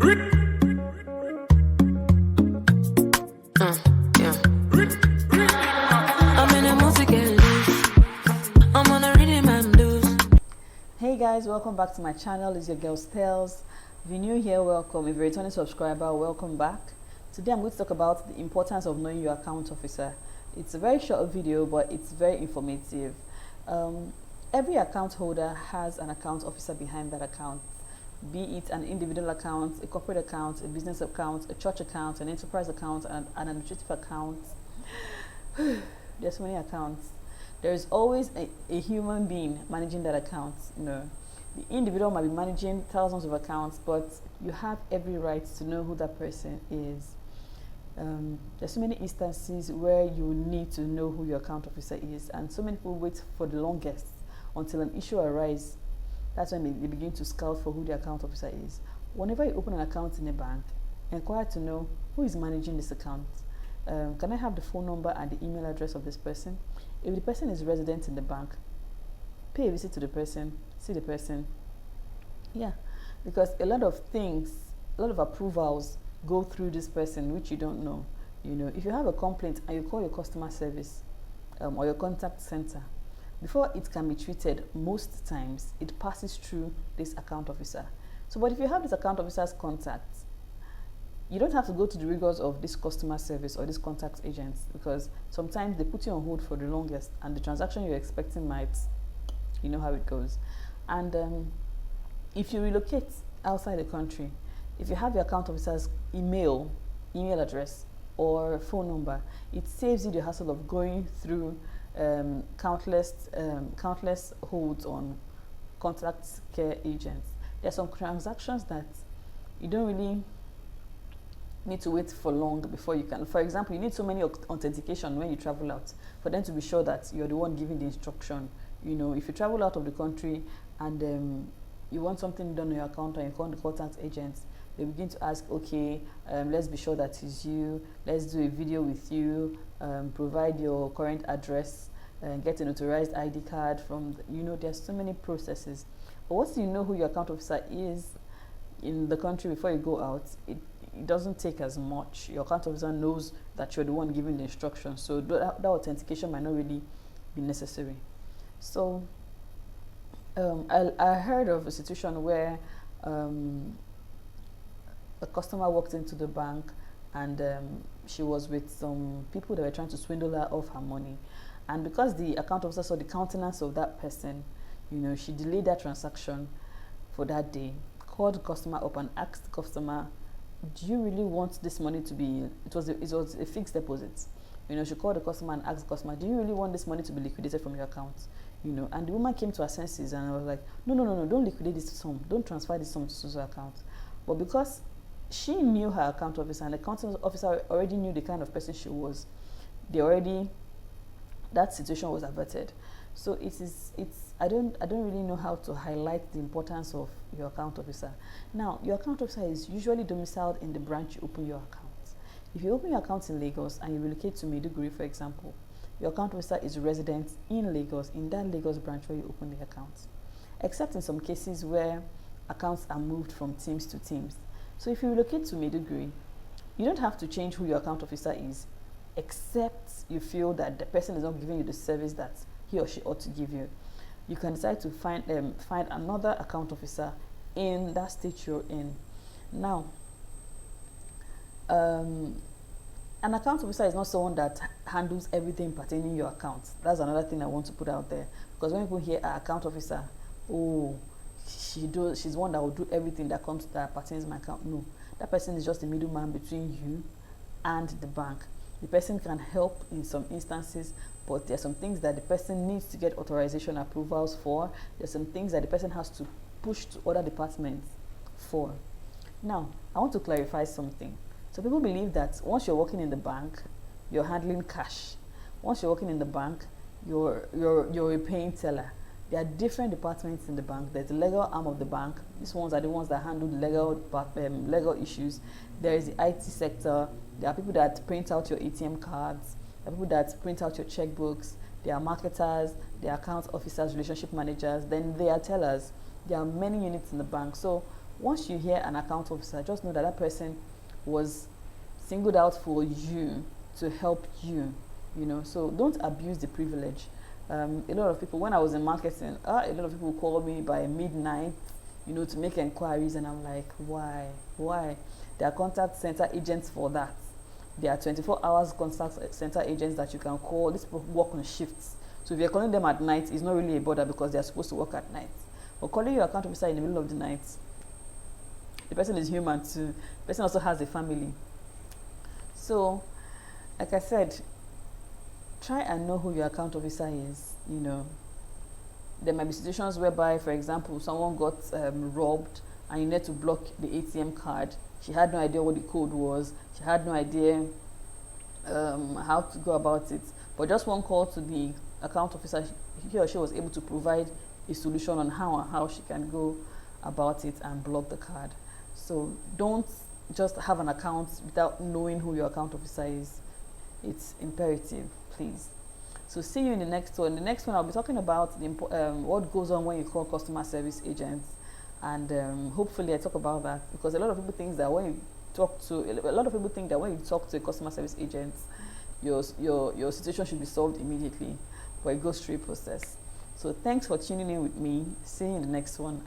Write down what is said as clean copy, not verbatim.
Yeah. I'm in a music and loose. I'm on a rhythm and blues. Hey guys, welcome back to my channel. It's your girl Stels. If you're new here, welcome. If you're a returning subscriber, welcome back. Today I'm going to talk about the importance of knowing your account officer. It's a very short video, but it's very informative. Every account holder has an account officer behind that account, be it an individual account, a corporate account, a business account, a church account, an enterprise account, and an administrative account. There's so many accounts. There is always a human being managing that account. The individual might be managing thousands of accounts, but you have every right to know who that person is. There's so many instances where you need to know who your account officer is, and so many people wait for the longest until an issue arises. That's when they begin to scout for who the account officer is. Whenever you open an account in a bank, inquire to know who is managing this account. Can I have the phone number and the email address of this person? If the person is resident in the bank, pay a visit to the person, see the person. Yeah, because a lot of things, a lot of approvals go through this person which you don't know. If you have a complaint and you call your customer service or your contact center, before it can be treated, most times it passes through this account officer. So, but if you have this account officer's contact, you don't have to go to the rigors of this customer service or this contact agents, because sometimes they put you on hold for the longest and the transaction you're expecting might, you know how it goes. And if you relocate outside the country, if you have your account officer's email address or phone number, it saves you the hassle of going through countless holds on contact care agents. There are some transactions that you don't really need to wait for long before you can. For example, you need so many authentication when you travel out for them to be sure that you're the one giving the instruction. If you travel out of the country and you want something done on your account and you call the contact agents, they begin to ask, okay, let's be sure that it's you, let's do a video with you, provide your current address, get a notarized ID card from, there's so many processes. But once you know who your account officer is in the country before you go out, it doesn't take as much. Your account officer knows that you're the one giving the instructions, so that authentication might not really be necessary. So I heard of a situation where a customer walked into the bank and she was with some people that were trying to swindle her of her money. And because the account officer saw the countenance of that person, she delayed that transaction for that day, called the customer up and asked the customer, do you really want this money to be, it was a fixed deposit. She called the customer and asked the customer, do you really want this money to be liquidated from your account? And the woman came to her senses and I was like, no, don't liquidate this sum, don't transfer this sum to Susan's account. But because she knew her account officer and the account officer already knew the kind of person she was, that situation was averted. So I don't really know how to highlight the importance of your account officer. Now, your account officer is usually domiciled in the branch you open your account. If you open your account in Lagos and you relocate to Maiduguri, for example, your account officer is resident in Lagos, in that Lagos branch where you open the account. Except in some cases where accounts are moved from teams to teams. So if you relocate to Maiduguri, you don't have to change who your account officer is, except you feel that the person is not giving you the service that he or she ought to give you. You can decide to find another account officer in that state you're in. Now, an account officer is not someone that handles everything pertaining your account. That's another thing I want to put out there, because when people hear account officer, she's one that will do everything that pertains to my account. No, that person is just a middleman between you and the bank. The person can help in some instances, but there are some things that the person needs to get authorization approvals for. There's some things that the person has to push to other departments for. Now, I want to clarify something. So people believe that once you're working in the bank, you're handling cash. Once you're working in the bank, you're a paying teller. There are different departments in the bank. There's the legal arm of the bank. These ones are the ones that handle the legal issues. There is the IT sector. There are people that print out your ATM cards. There are people that print out your checkbooks. There are marketers. There are account officers, relationship managers. Then there are tellers. There are many units in the bank. So once you hear an account officer, just know that that person was singled out for you to help you, you know. So don't abuse the privilege. A lot of people, when I was in marketing, a lot of people call me by midnight, you know, to make inquiries, and I'm like, why? There are contact center agents for that. There are 24 hours contact center agents that you can call. These people work on shifts. So if you're calling them at night, it's not really a bother because they're supposed to work at night. But calling your account officer in the middle of the night, the person is human too. The person also has a family. So, like I said, try and know who your account officer is, you know. There might be situations whereby, for example, someone got robbed and you need to block the ATM card. She had no idea what the code was. She had no idea how to go about it. But just one call to the account officer, he or she was able to provide a solution on how she can go about it and block the card. So don't just have an account without knowing who your account officer is. It's imperative, please. So see you in the next one. In the next one, I'll be talking about what goes on when you call customer service agents, and hopefully I talk about that, because a lot of people think that when you talk to a customer service agent, your situation should be solved immediately, but it goes through a process. So thanks for tuning in with me. See you in the next one.